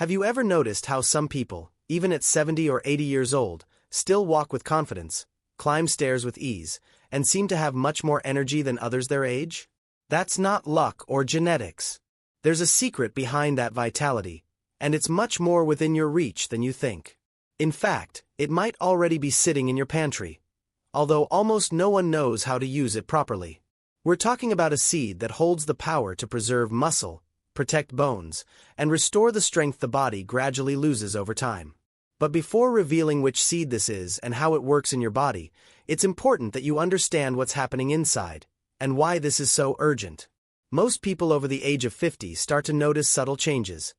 Have you ever noticed how some people, even at 70 or 80 years old, still walk with confidence, climb stairs with ease, and seem to have much more energy than others their age? That's not luck or genetics. There's a secret behind that vitality, and it's much more within your reach than you think. In fact, it might already be sitting in your pantry, although almost no one knows how to use it properly. We're talking about a seed that holds the power to preserve muscle, protect bones, and restore the strength the body gradually loses over time. But before revealing which seed this is and how it works in your body, it's important that you understand what's happening inside, and why this is so urgent. Most people over the age of 50 start to notice subtle changes.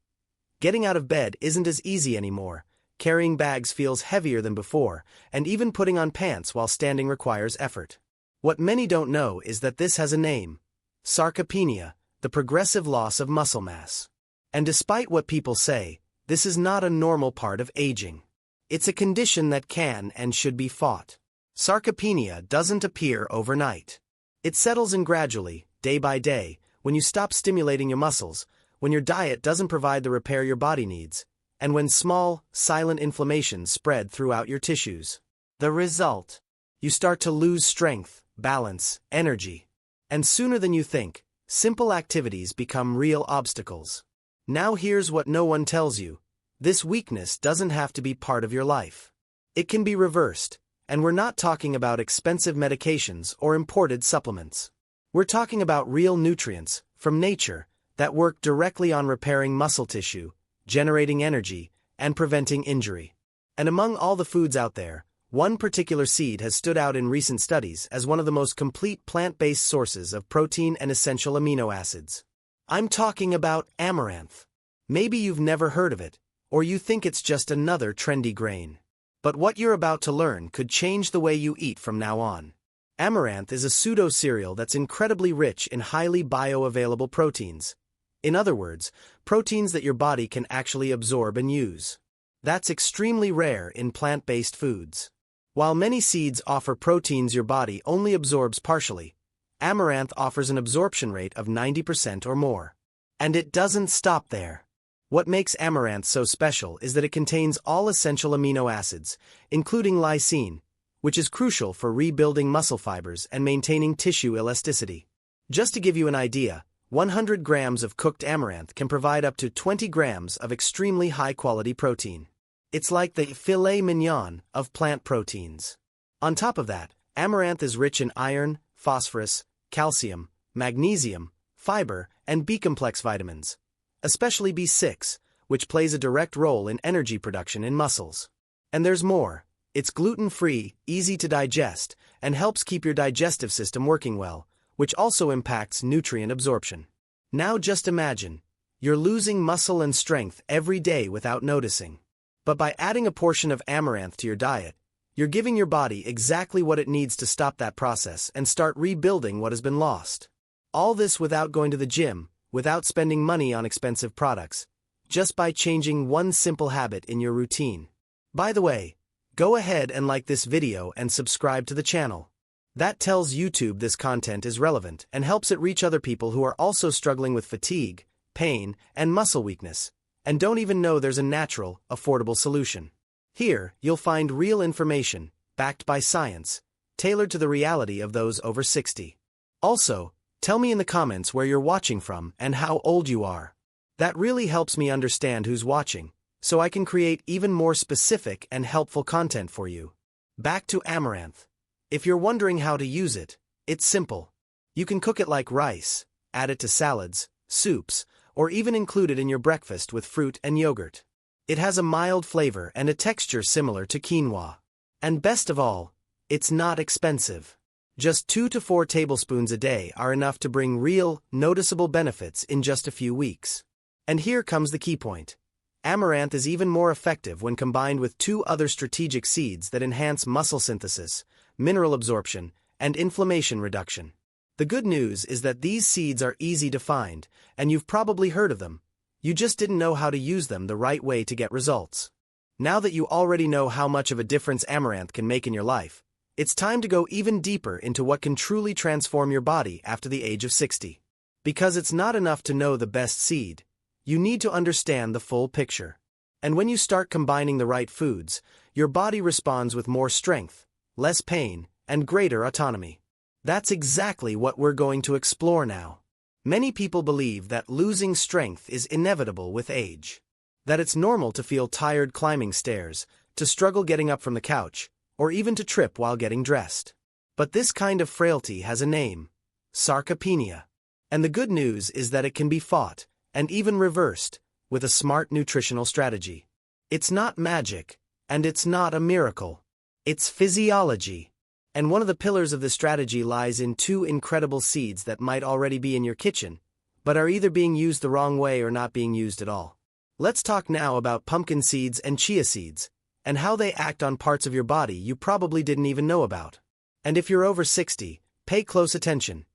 Getting out of bed isn't as easy anymore, carrying bags feels heavier than before, and even putting on pants while standing requires effort. What many don't know is that this has a name: sarcopenia, the progressive loss of muscle mass. And despite what people say, this is not a normal part of aging. It's a condition that can and should be fought. Sarcopenia doesn't appear overnight. It settles in gradually, day by day, when you stop stimulating your muscles, when your diet doesn't provide the repair your body needs, and when small, silent inflammations spread throughout your tissues. The result? You start to lose strength, balance, energy. And sooner than you think, simple activities become real obstacles. Now here's what no one tells you: this weakness doesn't have to be part of your life. It can be reversed, and we're not talking about expensive medications or imported supplements. We're talking about real nutrients, from nature, that work directly on repairing muscle tissue, generating energy, and preventing injury. And among all the foods out there, one particular seed has stood out in recent studies as one of the most complete plant-based sources of protein and essential amino acids. I'm talking about amaranth. Maybe you've never heard of it, or you think it's just another trendy grain. But what you're about to learn could change the way you eat from now on. Amaranth is a pseudo-cereal that's incredibly rich in highly bioavailable proteins. In other words, proteins that your body can actually absorb and use. That's extremely rare in plant-based foods. While many seeds offer proteins your body only absorbs partially, amaranth offers an absorption rate of 90% or more. And it doesn't stop there. What makes amaranth so special is that it contains all essential amino acids, including lysine, which is crucial for rebuilding muscle fibers and maintaining tissue elasticity. Just to give you an idea, 100 grams of cooked amaranth can provide up to 20 grams of extremely high-quality protein. It's like the filet mignon of plant proteins. On top of that, amaranth is rich in iron, phosphorus, calcium, magnesium, fiber, and B-complex vitamins, especially B6, which plays a direct role in energy production in muscles. And there's more. It's gluten-free, easy to digest, and helps keep your digestive system working well, which also impacts nutrient absorption. Now just imagine, you're losing muscle and strength every day without noticing. But by adding a portion of amaranth to your diet, you're giving your body exactly what it needs to stop that process and start rebuilding what has been lost. All this without going to the gym, without spending money on expensive products, just by changing one simple habit in your routine. By the way, go ahead and like this video and subscribe to the channel. That tells YouTube this content is relevant and helps it reach other people who are also struggling with fatigue, pain, and muscle weakness, and don't even know there's a natural, affordable solution. Here, you'll find real information, backed by science, tailored to the reality of those over 60. Also, tell me in the comments where you're watching from and how old you are. That really helps me understand who's watching, so I can create even more specific and helpful content for you. Back to amaranth. If you're wondering how to use it, it's simple. You can cook it like rice, add it to salads, soups, or even include it in your breakfast with fruit and yogurt. It has a mild flavor and a texture similar to quinoa. And best of all, it's not expensive. Just 2 to 4 tablespoons a day are enough to bring real, noticeable benefits in just a few weeks. And here comes the key point. Amaranth is even more effective when combined with 2 other strategic seeds that enhance muscle synthesis, mineral absorption, and inflammation reduction. The good news is that these seeds are easy to find, and you've probably heard of them. You just didn't know how to use them the right way to get results. Now that you already know how much of a difference amaranth can make in your life, it's time to go even deeper into what can truly transform your body after the age of 60. Because it's not enough to know the best seed, you need to understand the full picture. And when you start combining the right foods, your body responds with more strength, less pain, and greater autonomy. That's exactly what we're going to explore now. Many people believe that losing strength is inevitable with age. That it's normal to feel tired climbing stairs, to struggle getting up from the couch, or even to trip while getting dressed. But this kind of frailty has a name: sarcopenia. And the good news is that it can be fought, and even reversed, with a smart nutritional strategy. It's not magic, and it's not a miracle. It's physiology. And one of the pillars of this strategy lies in two incredible seeds that might already be in your kitchen, but are either being used the wrong way or not being used at all. Let's talk now about pumpkin seeds and chia seeds, and how they act on parts of your body you probably didn't even know about. And if you're over 60, pay close attention.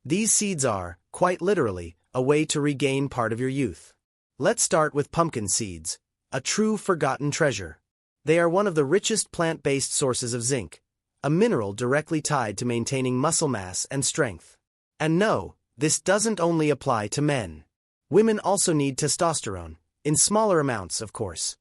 These seeds are, quite literally, a way to regain part of your youth. Let's start with pumpkin seeds, a true forgotten treasure. They are one of the richest plant-based sources of zinc, a mineral directly tied to maintaining muscle mass and strength. And no, this doesn't only apply to men. Women also need testosterone, in smaller amounts, of course.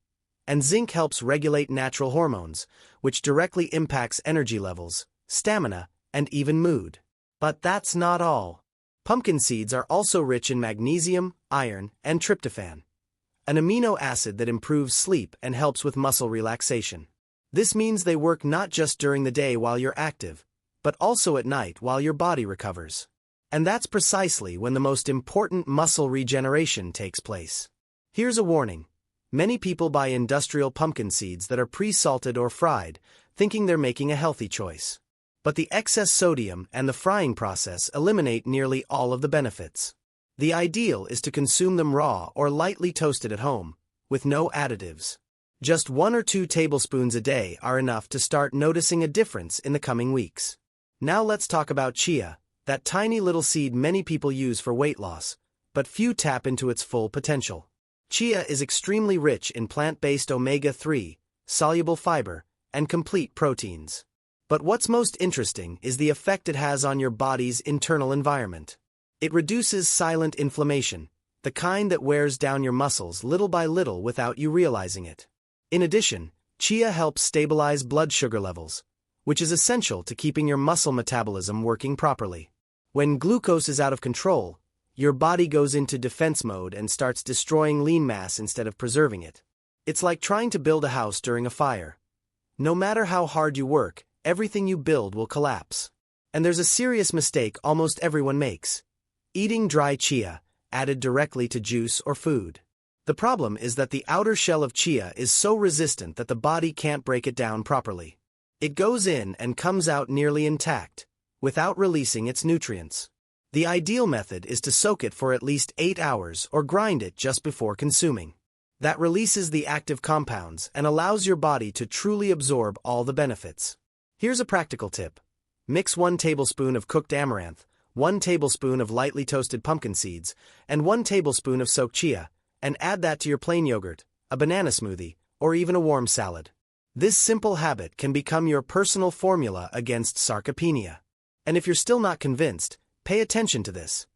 And zinc helps regulate natural hormones, which directly impacts energy levels, stamina, and even mood. But that's not all. Pumpkin seeds are also rich in magnesium, iron, and tryptophan, an amino acid that improves sleep and helps with muscle relaxation. This means they work not just during the day while you're active, but also at night while your body recovers. And that's precisely when the most important muscle regeneration takes place. Here's a warning. Many people buy industrial pumpkin seeds that are pre-salted or fried, thinking they're making a healthy choice. But the excess sodium and the frying process eliminate nearly all of the benefits. The ideal is to consume them raw or lightly toasted at home, with no additives. Just 1 or 2 tablespoons a day are enough to start noticing a difference in the coming weeks. Now let's talk about chia, that tiny little seed many people use for weight loss, but few tap into its full potential. Chia is extremely rich in plant-based omega-3, soluble fiber, and complete proteins. But what's most interesting is the effect it has on your body's internal environment. It reduces silent inflammation, the kind that wears down your muscles little by little without you realizing it. In addition, chia helps stabilize blood sugar levels, which is essential to keeping your muscle metabolism working properly. When glucose is out of control, your body goes into defense mode and starts destroying lean mass instead of preserving it. It's like trying to build a house during a fire. No matter how hard you work, everything you build will collapse. And there's a serious mistake almost everyone makes: eating dry chia, added directly to juice or food. The problem is that the outer shell of chia is so resistant that the body can't break it down properly. It goes in and comes out nearly intact, without releasing its nutrients. The ideal method is to soak it for at least 8 hours or grind it just before consuming. That releases the active compounds and allows your body to truly absorb all the benefits. Here's a practical tip. Mix 1 tablespoon of cooked amaranth, 1 tablespoon of lightly toasted pumpkin seeds, and 1 tablespoon of soaked chia, and add that to your plain yogurt, a banana smoothie, or even a warm salad. This simple habit can become your personal formula against sarcopenia. And if you're still not convinced, pay attention to this.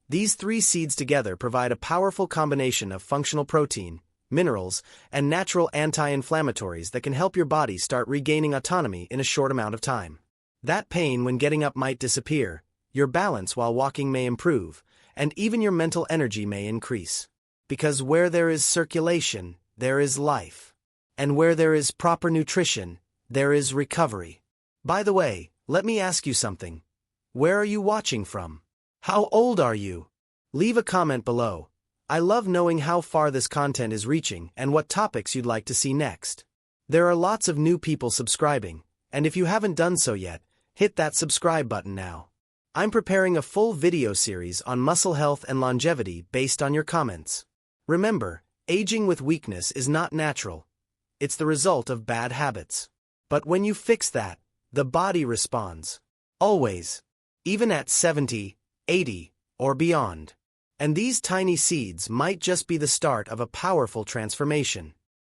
These 3 seeds together provide a powerful combination of functional protein, minerals, and natural anti-inflammatories that can help your body start regaining autonomy in a short amount of time. That pain when getting up might disappear, your balance while walking may improve, and even your mental energy may increase. Because where there is circulation, there is life. And where there is proper nutrition, there is recovery. By the way, let me ask you something. Where are you watching from? How old are you? Leave a comment below. I love knowing how far this content is reaching and what topics you'd like to see next. There are lots of new people subscribing, and if you haven't done so yet, hit that subscribe button now. I'm preparing a full video series on muscle health and longevity based on your comments. Remember, aging with weakness is not natural. It's the result of bad habits. But when you fix that, the body responds. Always. Even at 70, 80, or beyond. And these tiny seeds might just be the start of a powerful transformation.